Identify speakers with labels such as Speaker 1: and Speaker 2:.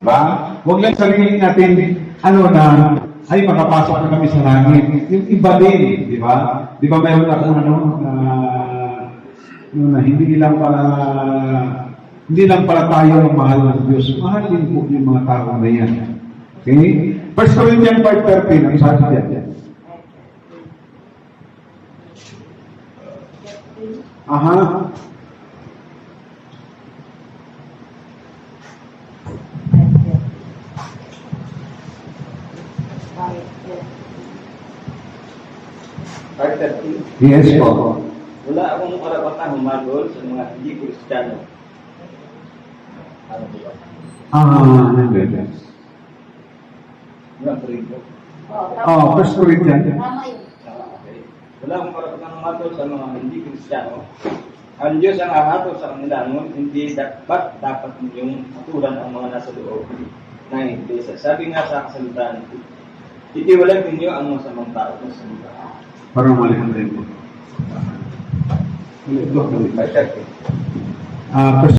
Speaker 1: Diba? Huwag lang sarili natin, ay makapasok na kami sa langit. Yung iba din, di ba? Di ba mayroon akong hindi lang pala tayo ang mahal ng Diyos. Mahal din po yung mga tao na yan. Okay? 1 Corinthians 5:13, ang sabi dyan. Aha. Yes po.
Speaker 2: Wala akong karapatan humagol sa mga hindi Kristiyano. Ano ba?
Speaker 1: Nandun.
Speaker 2: Wala ko rin po.
Speaker 1: 1 Corinthians.
Speaker 2: Okay. Wala akong karapatan humagol sa mga hindi Kristiyano. Ang Diyos ang hahatol sa kanila, ngunit hindi dapat ninyong tutulan ang mga nasa loob ng iglesia. Sabi nga sa kasalutan, itiwalag ninyo ang masamang tao sa mundo.
Speaker 1: Parang malihan rin po. Ito.
Speaker 2: 5:30.